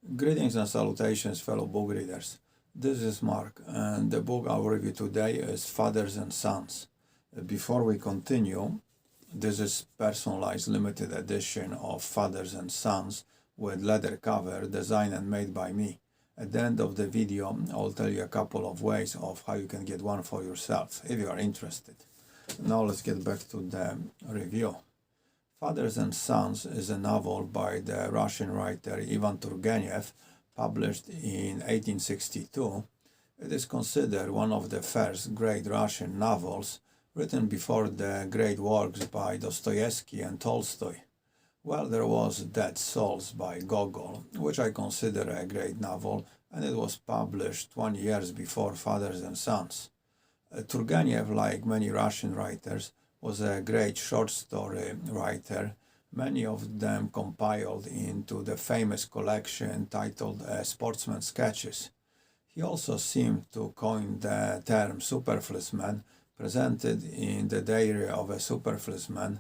Greetings and salutations, fellow book readers. This is Mark, and the book I'll review today is Fathers and Sons. Before we continue, this is personalized limited edition of Fathers and Sons with leather cover designed and made by me. At the end of the video, I'll tell you a couple of ways of how you can get one for yourself if you are interested. Now let's get back to the review. Fathers and Sons is a novel by the Russian writer Ivan Turgenev, published in 1862. It is considered one of the first great Russian novels written before the great works by Dostoevsky and Tolstoy. Well, there was Dead Souls by Gogol, which I consider a great novel, and it was published 20 years before Fathers and Sons. Turgenev, like many Russian writers, was a great short story writer, many of them compiled into the famous collection titled Sportsman's Sketches. He also seemed to coin the term superfluous man, presented in the diary of a superfluous man.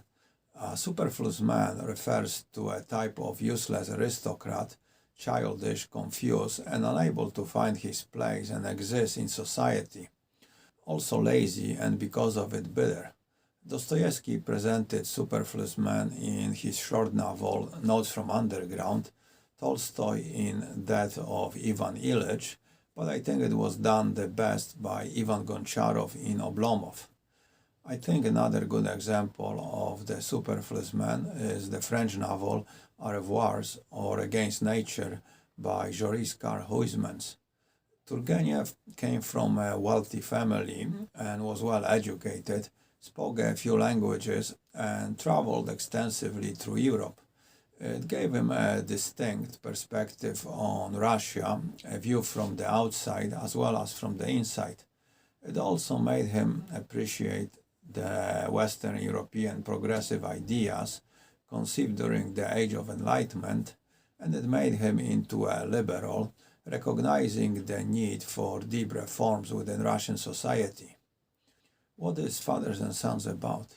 A superfluous man refers to a type of useless aristocrat, childish, confused, and unable to find his place and exist in society. Also lazy and because of it bitter. Dostoevsky presented superfluous man in his short novel Notes from Underground, Tolstoy in that of Ivan Ilyich, but I think it was done the best by Ivan Goncharov in Oblomov. I think another good example of the superfluous man is the French novel Au revoirs or Against Nature by Joris Huysmans. Turgenev came from a wealthy family and was well educated, spoke a few languages, and traveled extensively through Europe. It gave him a distinct perspective on Russia, a view from the outside as well as from the inside. It also made him appreciate the Western European progressive ideas conceived during the Age of Enlightenment, and it made him into a liberal, recognizing the need for deep reforms within Russian society. What is Fathers and Sons about?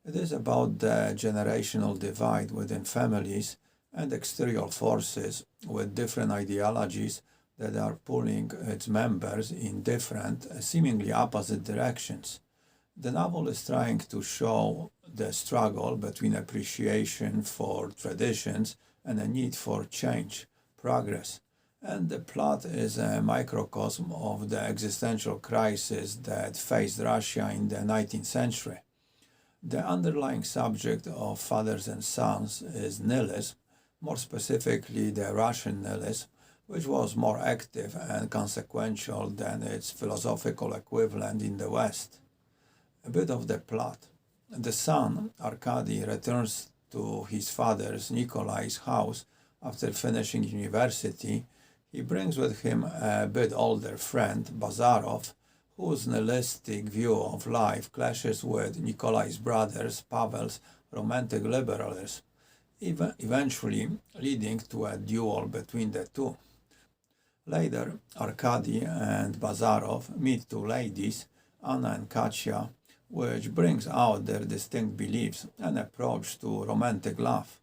It is about the generational divide within families and external forces with different ideologies that are pulling its members in different, seemingly opposite directions. The novel is trying to show the struggle between appreciation for traditions and a need for change, progress. And the plot is a microcosm of the existential crisis that faced Russia in the 19th century. The underlying subject of Fathers and Sons is nihilism, more specifically the Russian nihilism, which was more active and consequential than its philosophical equivalent in the West. A bit of the plot. The son, Arkady, returns to his father's Nikolai's house after finishing university. He brings with him a bit older friend, Bazarov, whose nihilistic view of life clashes with Nikolai's brother's, Pavel's, romantic liberalism, eventually leading to a duel between the two. Later, Arkady and Bazarov meet two ladies, Anna and Katya, which brings out their distinct beliefs and approach to romantic love.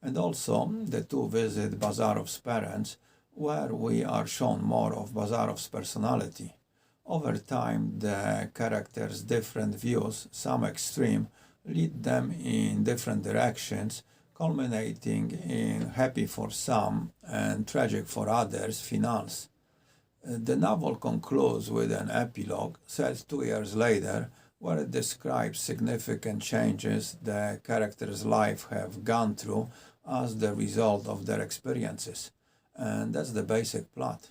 And also, the two visit Bazarov's parents, where we are shown more of Bazarov's personality. Over time, the characters' different views, some extreme, lead them in different directions, culminating in happy for some and tragic for others finales. The novel concludes with an epilogue set 2 years later, where it describes significant changes the characters' lives have gone through as the result of their experiences. And that's the basic plot.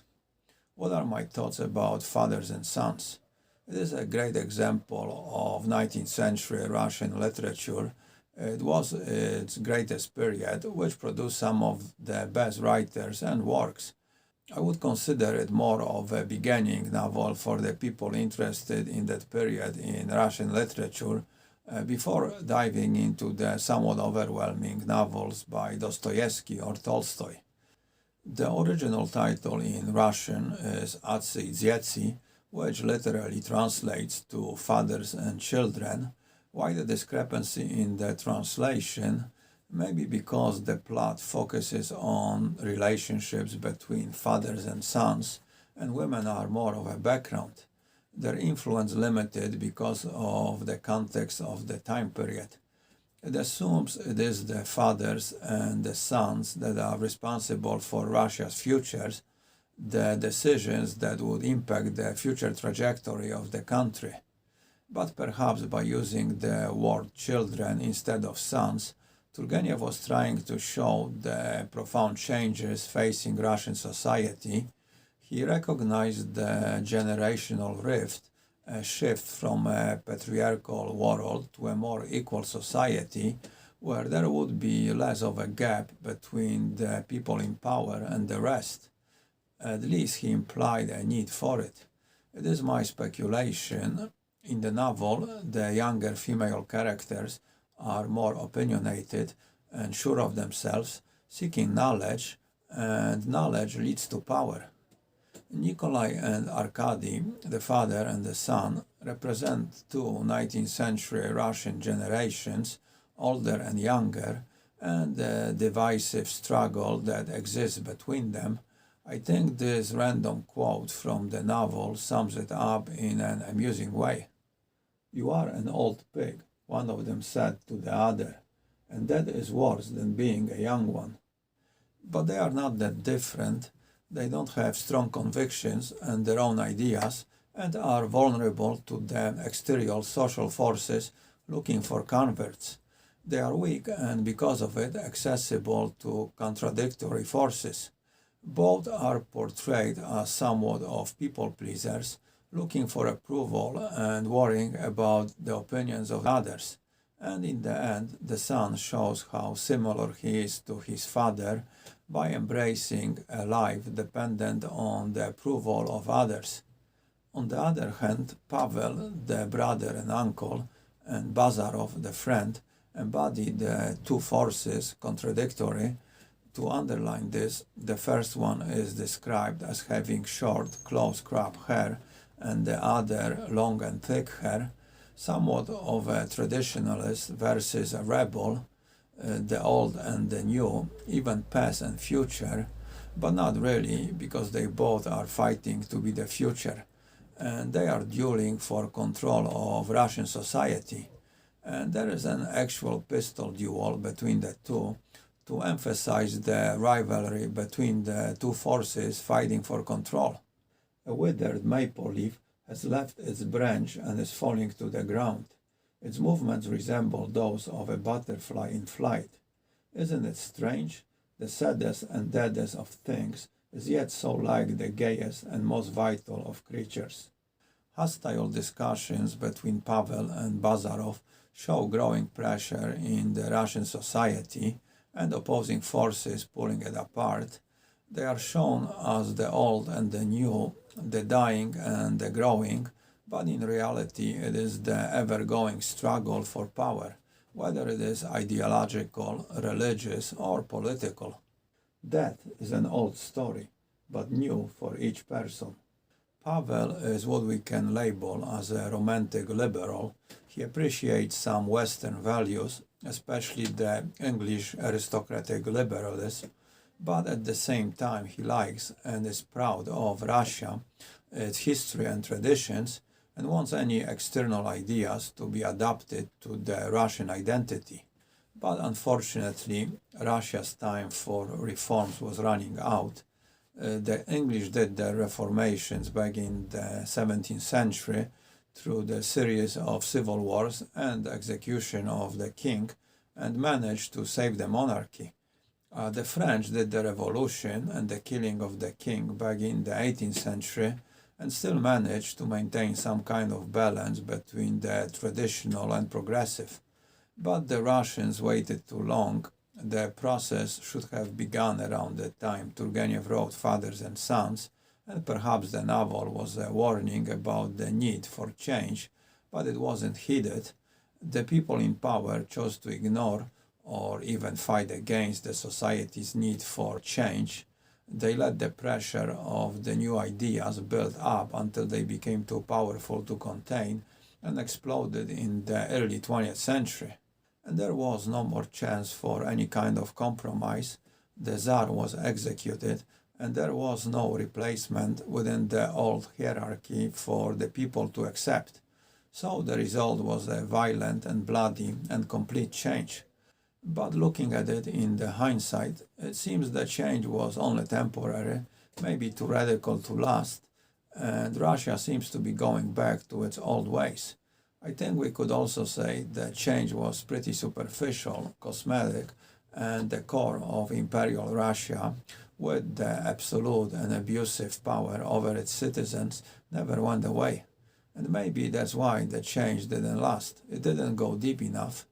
What are my thoughts about Fathers and Sons? It is a great example of 19th century Russian literature. It was its greatest period, which produced some of the best writers and works. I would consider it more of a beginning novel for the people interested in that period in Russian literature, before diving into the somewhat overwhelming novels by Dostoevsky or Tolstoy. The original title in Russian is Отцы и Дети, which literally translates to fathers and children, while the discrepancy in the translation Maybe because the plot focuses on relationships between fathers and sons, and women are more of a background. Their influence limited because of the context of the time period. It assumes it is the fathers and the sons that are responsible for Russia's futures, the decisions that would impact the future trajectory of the country. But perhaps by using the word children instead of sons, Turgenev was trying to show the profound changes facing Russian society. He recognized the generational rift, a shift from a patriarchal world to a more equal society, where there would be less of a gap between the people in power and the rest. At least he implied a need for it. It is my speculation. In the novel, the younger female characters are more opinionated and sure of themselves, seeking knowledge, and knowledge leads to power. Nikolai and Arkady, the father and the son, represent two 19th century Russian generations, older and younger, and the divisive struggle that exists between them. I think this random quote from the novel sums it up in an amusing way. "You are an old pig," one of them said to the other, "and that is worse than being a young one." But they are not that different. They don't have strong convictions and their own ideas, and are vulnerable to the exterior social forces looking for converts. They are weak and because of it accessible to contradictory forces. Both are portrayed as somewhat of people pleasers, looking for approval and worrying about the opinions of others. And in the end, the son shows how similar he is to his father by embracing a life dependent on the approval of others. On the other hand, Pavel, the brother and uncle, and Bazarov, the friend, embody the two forces contradictory. To underline this, the first one is described as having short, close-cropped hair, and the other long and thick hair, somewhat of a traditionalist versus a rebel, the old and the new, even past and future, but not really, because they both are fighting to be the future, and they are dueling for control of Russian society. And there is an actual pistol duel between the two to emphasize the rivalry between the two forces fighting for control. A withered maple leaf has left its branch and is falling to the ground. Its movements resemble those of a butterfly in flight. Isn't it strange? The saddest and deadest of things is yet so like the gayest and most vital of creatures. Hostile discussions between Pavel and Bazarov show growing pressure in the Russian society and opposing forces pulling it apart. They are shown as the old and the new, the dying and the growing, but in reality it is the ever-going struggle for power, whether it is ideological, religious, or political. Death is an old story, but new for each person. Pavel is what we can label as a romantic liberal. He appreciates some Western values, especially the English aristocratic liberalism, but at the same time he likes and is proud of Russia, its history and traditions, and wants any external ideas to be adapted to the Russian identity. But unfortunately, Russia's time for reforms was running out. The English did their reformations back in the 17th century through the series of civil wars and execution of the king, and managed to save the monarchy. The French did the revolution and the killing of the king back in the 18th century, and still managed to maintain some kind of balance between the traditional and progressive. But the Russians waited too long. The process should have begun around the time Turgenev wrote Fathers and Sons, and perhaps the novel was a warning about the need for change, but it wasn't heeded. The people in power chose to ignore or even fight against the society's need for change. They let the pressure of the new ideas build up until they became too powerful to contain and exploded in the early 20th century. and there was no more chance for any kind of compromise. The Tsar was executed, and there was no replacement within the old hierarchy for the people to accept. So the result was a violent and bloody and complete change. But looking at it in the hindsight, it seems the change was only temporary, maybe too radical to last, and Russia seems to be going back to its old ways. I think we could also say that change was pretty superficial, cosmetic, and the core of Imperial Russia, with the absolute and abusive power over its citizens, never went away. And maybe that's why the change didn't last. It didn't go deep enough.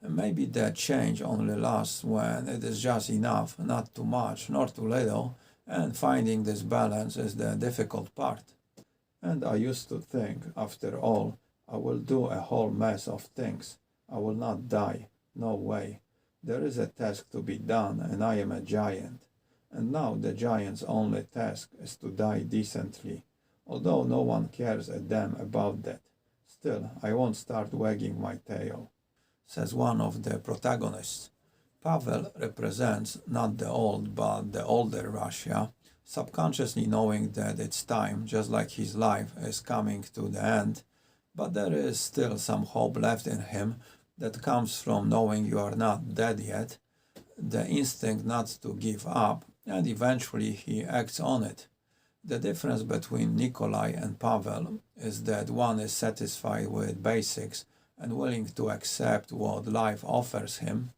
And maybe that change only lasts when it is just enough, not too much, nor too little, and finding this balance is the difficult part. And I used to think, after all, I will do a whole mess of things. I will not die. No way. There is a task to be done, and I am a giant. And now the giant's only task is to die decently, although no one cares a damn about that. Still, I won't start wagging my tail, says one of the protagonists. Pavel represents not the old but the older Russia, subconsciously knowing that its time, just like his life, is coming to the end, but there is still some hope left in him that comes from knowing you are not dead yet, the instinct not to give up, and eventually he acts on it. The difference between Nikolai and Pavel is that one is satisfied with basics and willing to accept what life offers him,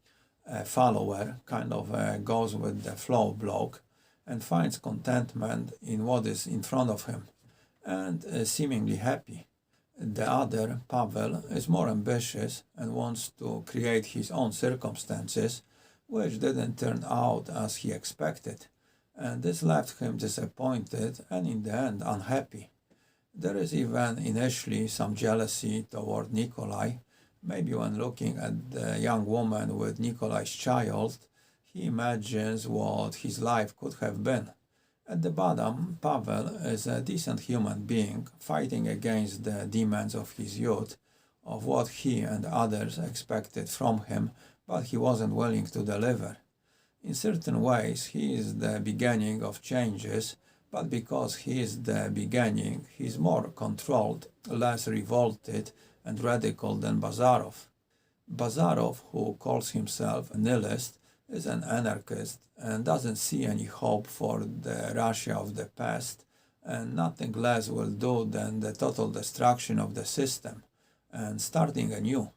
a follower, kind of a goes with the flow bloke, and finds contentment in what is in front of him, and is seemingly happy. The other, Pavel, is more ambitious and wants to create his own circumstances, which didn't turn out as he expected, and this left him disappointed and in the end unhappy. There is even initially some jealousy toward Nikolai. Maybe when looking at the young woman with Nikolai's child, he imagines what his life could have been. At the bottom, Pavel is a decent human being fighting against the demands of his youth, of what he and others expected from him, but he wasn't willing to deliver. In certain ways, he is the beginning of changes, but because he is the beginning, he is more controlled, less revolted and radical than Bazarov. Bazarov, who calls himself a nihilist, is an anarchist and doesn't see any hope for the Russia of the past, and nothing less will do than the total destruction of the system and starting anew.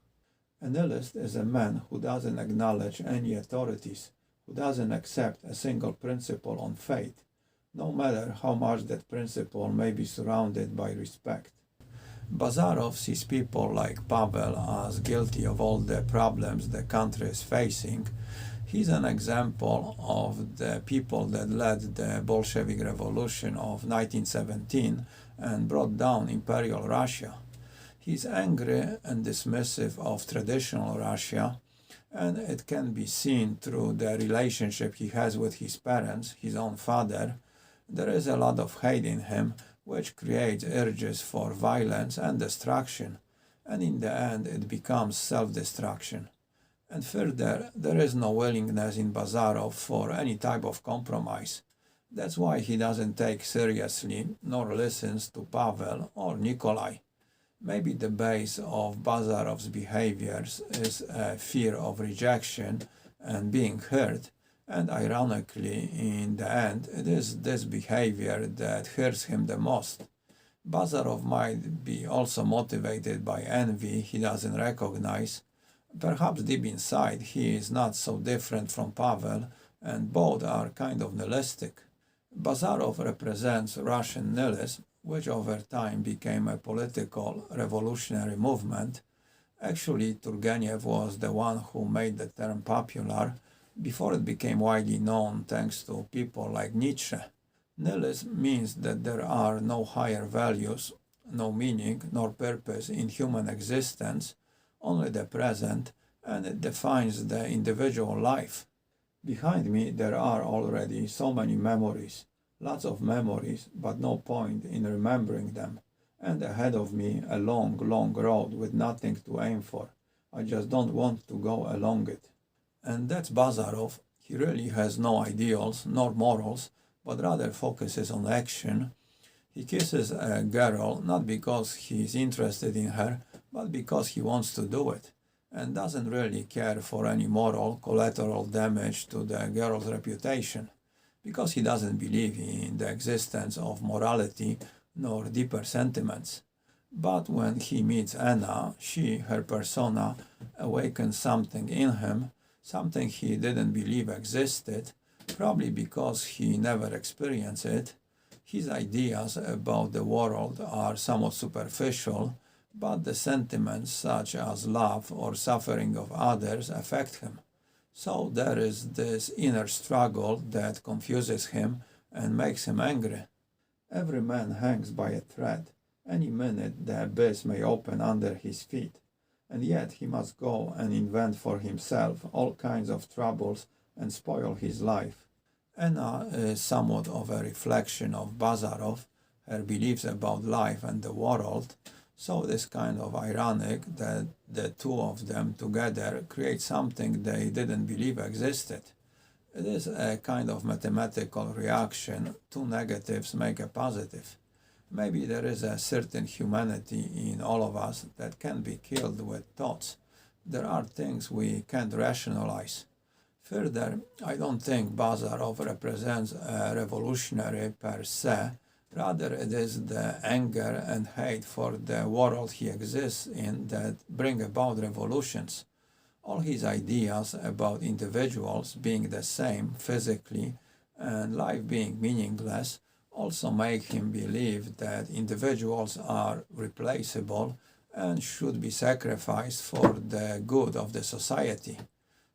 A nihilist is a man who doesn't acknowledge any authorities, who doesn't accept a single principle on fate, no matter how much that principle may be surrounded by respect. Bazarov sees people like Pavel as guilty of all the problems the country is facing. He's an example of the people that led the Bolshevik Revolution of 1917 and brought down Imperial Russia. He's angry and dismissive of traditional Russia, and it can be seen through the relationship he has with his parents, his own father. There is a lot of hate in him, which creates urges for violence and destruction, and in the end it becomes self-destruction. And further, there is no willingness in Bazarov for any type of compromise. That's why he doesn't take seriously nor listens to Pavel or Nikolai. Maybe the base of Bazarov's behaviors is a fear of rejection and being hurt, and ironically, in the end, it is this behavior that hurts him the most. Bazarov might be also motivated by envy he doesn't recognize. Perhaps deep inside he is not so different from Pavel, and both are kind of nihilistic. Bazarov represents Russian nihilism, which over time became a political revolutionary movement. Actually, Turgenev was the one who made the term popular before it became widely known thanks to people like Nietzsche. Nihilism means that there are no higher values, no meaning nor purpose in human existence, only the present, and it defines the individual life. Behind me there are already so many memories, lots of memories, but no point in remembering them, and ahead of me a long, long road with nothing to aim for. I just don't want to go along it. And that's Bazarov. He really has no ideals nor morals, but rather focuses on action. He kisses a girl not because he's interested in her, but because he wants to do it, and doesn't really care for any moral collateral damage to the girl's reputation, because he doesn't believe in the existence of morality nor deeper sentiments. But when he meets Anna, her persona, awakens something in him, something he didn't believe existed, probably because he never experienced it. His ideas about the world are somewhat superficial, but the sentiments such as love or suffering of others affect him. So there is this inner struggle that confuses him and makes him angry. Every man hangs by a thread. Any minute the abyss may open under his feet, and yet he must go and invent for himself all kinds of troubles and spoil his life. Anna is somewhat of a reflection of Bazarov, her beliefs about life and the world, so it is kind of ironic that the two of them together create something they didn't believe existed. It is a kind of mathematical reaction. Two negatives make a positive. Maybe there is a certain humanity in all of us that can be killed with thoughts. There are things we can't rationalize. Further, I don't think Bazarov represents a revolutionary per se. Rather, it is the anger and hate for the world he exists in that bring about revolutions. All his ideas about individuals being the same physically and life being meaningless also make him believe that individuals are replaceable and should be sacrificed for the good of the society.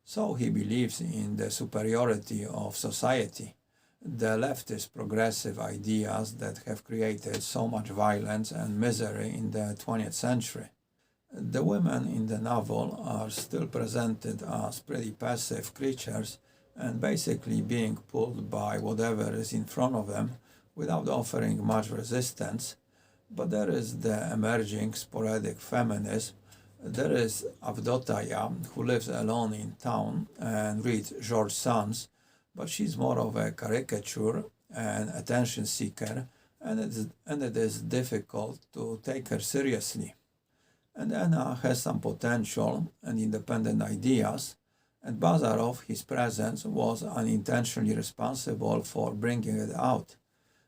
So he believes in the superiority of society, the leftist progressive ideas that have created so much violence and misery in the 20th century. The women in the novel are still presented as pretty passive creatures and basically being pulled by whatever is in front of them without offering much resistance, but there is the emerging sporadic feminism. There is Avdotaya, who lives alone in town and reads George Sand, but she's more of a caricature and attention seeker, and it is difficult to take her seriously. And Anna has some potential and independent ideas, and Bazarov, his presence, was unintentionally responsible for bringing it out.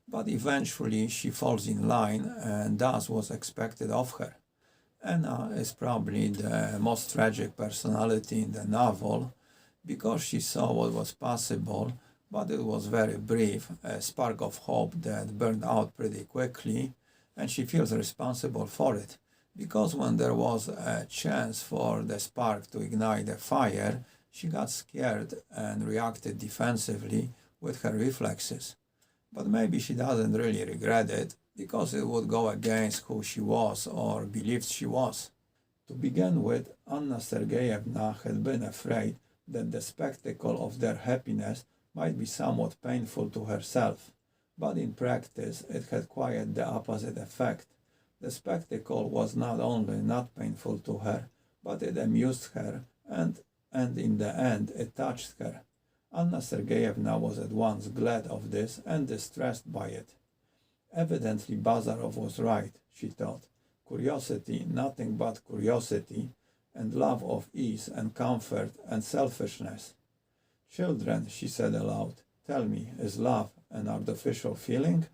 But eventually she falls in line and does what's expected of her. Anna is probably the most tragic personality in the novel because she saw what was possible, but it was very brief, a spark of hope that burned out pretty quickly, and she feels responsible for it. Because when there was a chance for the spark to ignite a fire, she got scared and reacted defensively with her reflexes. But maybe she doesn't really regret it, because it would go against who she was or believed she was. To begin with, Anna Sergeyevna had been afraid that the spectacle of their happiness might be somewhat painful to herself, but in practice it had quite the opposite effect. The spectacle was not only not painful to her, but it amused her, and in the end it touched her. Anna Sergeyevna was at once glad of this and distressed by it. Evidently Bazarov was right, she thought. Curiosity, nothing but curiosity, and love of ease and comfort and selfishness. Children, she said aloud, tell me, is love an artificial feeling?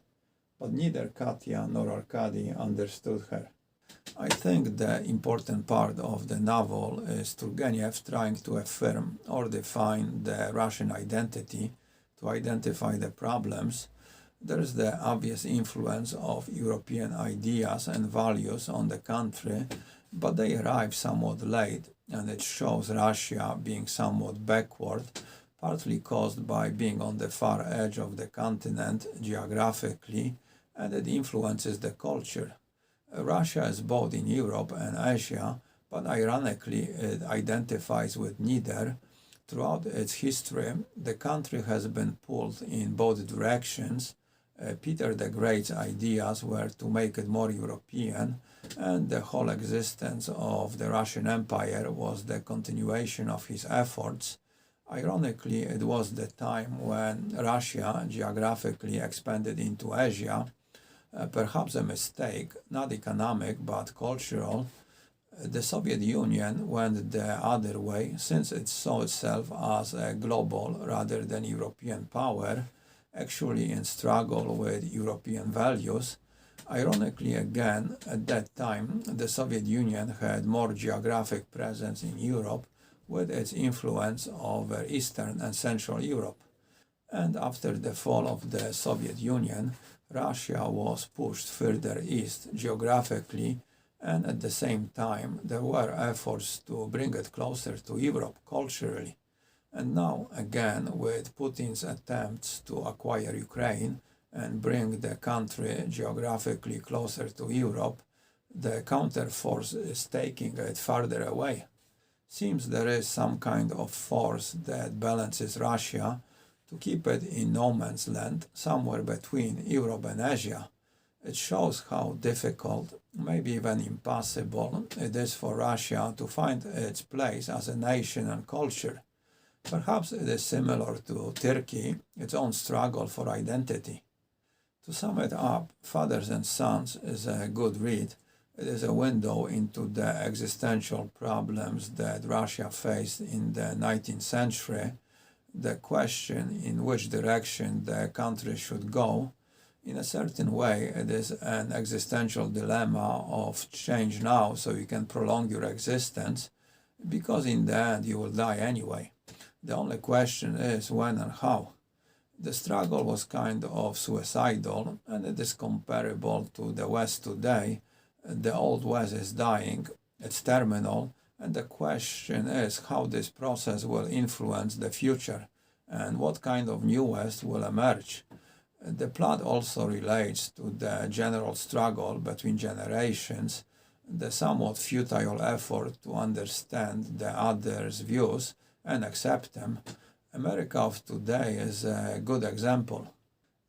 But neither Katya nor Arkady understood her. I think the important part of the novel is Turgenev trying to affirm or define the Russian identity, to identify the problems. There is the obvious influence of European ideas and values on the country, but they arrive somewhat late, and it shows Russia being somewhat backward, partly caused by being on the far edge of the continent geographically, and it influences the culture. Russia is both in Europe and Asia, but ironically it identifies with neither. Throughout its history, the country has been pulled in both directions. Peter the Great's ideas were to make it more European, and the whole existence of the Russian Empire was the continuation of his efforts. Ironically, it was the time when Russia geographically expanded into Asia, perhaps a mistake, not economic but cultural. The Soviet Union went the other way since it saw itself as a global rather than European power, actually in struggle with European values. Ironically, again, at that time, the Soviet Union had more geographic presence in Europe with its influence over Eastern and Central Europe. And after the fall of the Soviet Union, Russia was pushed further east geographically, and at the same time there were efforts to bring it closer to Europe culturally. And now, again, with Putin's attempts to acquire Ukraine and bring the country geographically closer to Europe, the counterforce is taking it farther away. Seems there is some kind of force that balances Russia to keep it in no man's land, somewhere between Europe and Asia. It shows how difficult, maybe even impossible, it is for Russia to find its place as a nation and culture. Perhaps it is similar to Turkey, its own struggle for identity. To sum it up, Fathers and Sons is a good read. It is a window into the existential problems that Russia faced in the 19th century, the question in which direction the country should go. In a certain way, it is an existential dilemma of change now so you can prolong your existence, because in the end you will die anyway. The only question is when and how. The struggle was kind of suicidal, and it is comparable to the West today. The old West is dying, it's terminal, and the question is how this process will influence the future and what kind of new West will emerge. The plot also relates to the general struggle between generations, the somewhat futile effort to understand the other's views and accept them. America of today is a good example.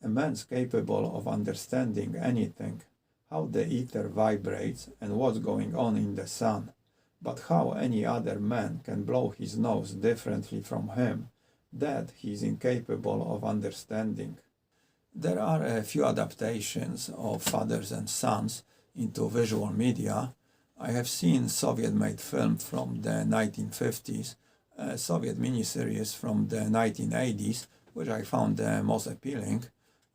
A man's capable of understanding anything, how the ether vibrates and what's going on in the sun, but how any other man can blow his nose differently from him, that he is incapable of understanding. There are a few adaptations of Fathers and Sons into visual media. I have seen Soviet-made film from the 1950s, a Soviet miniseries from the 1980s, which I found the most appealing,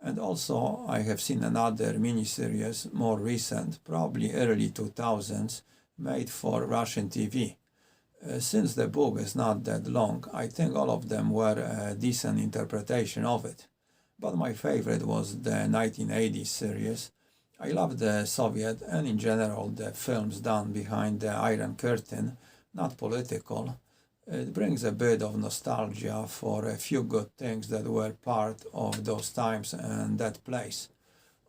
and also I have seen another miniseries, more recent, probably early 2000s, made for Russian TV. Since the book is not that long, I think all of them were a decent interpretation of it. But my favorite was the 1980s series. I love the Soviet and in general the films done behind the Iron Curtain, not political. It brings a bit of nostalgia for a few good things that were part of those times and that place.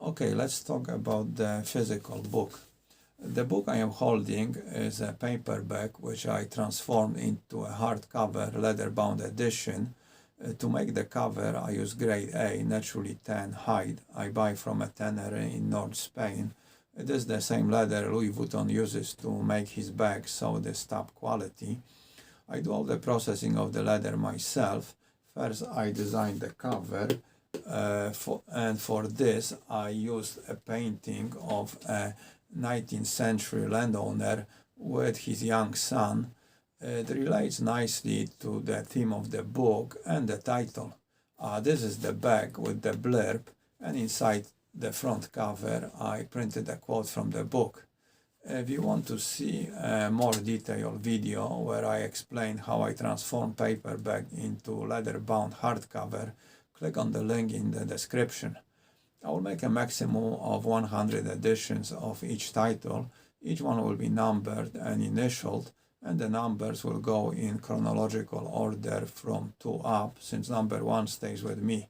Okay, let's talk about the physical book. The book I am holding is a paperback which I transformed into a hardcover leather-bound edition. To make the cover I use grade A, naturally tan hide. I buy from a tanner in North Spain. It is the same leather Louis Vuitton uses to make his bags, so it is top quality. I do all the processing of the leather myself. First I designed the cover, and for this I used a painting of a 19th century landowner with his young son. It relates nicely to the theme of the book and the title. This is the back with the blurb, and inside the front cover I printed a quote from the book. If you want to see a more detailed video where I explain how I transform paperback into leather-bound hardcover, click on the link in the description. I will make a maximum of 100 editions of each title. Each one will be numbered and initialed, and the numbers will go in chronological order from 2 up, since number 1 stays with me.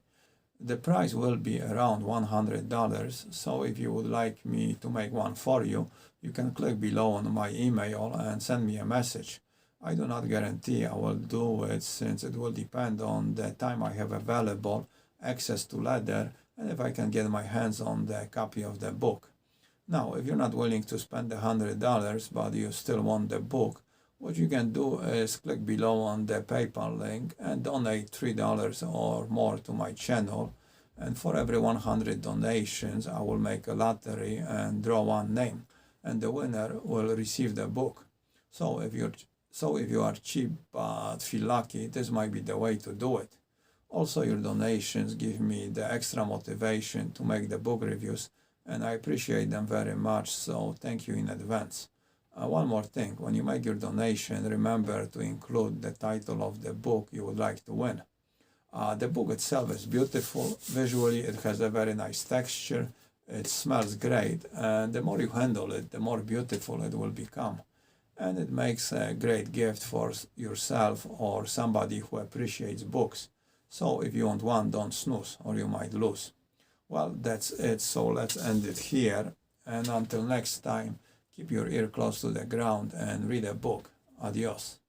The price will be around $100, so if you would like me to make one for you, you can click below on my email and send me a message. I do not guarantee I will do it, since it will depend on the time I have available, access to leather, and if I can get my hands on the copy of the book. Now, if you're not willing to spend $100, but you still want the book, what you can do is click below on the PayPal link and donate $3 or more to my channel. And for every 100 donations, I will make a lottery and draw one name, and the winner will receive the book. So if you are cheap but feel lucky, this might be the way to do it. Also, your donations give me the extra motivation to make the book reviews, and I appreciate them very much, so thank you in advance. One more thing, when you make your donation, remember to include the title of the book you would like to win. The book itself is beautiful. Visually, it has a very nice texture. It smells great, and the more you handle it, the more beautiful it will become. And it makes a great gift for yourself or somebody who appreciates books. So if you want one, don't snooze, or you might lose. Well, that's it, so let's end it here. And until next time, keep your ear close to the ground and read a book. Adios.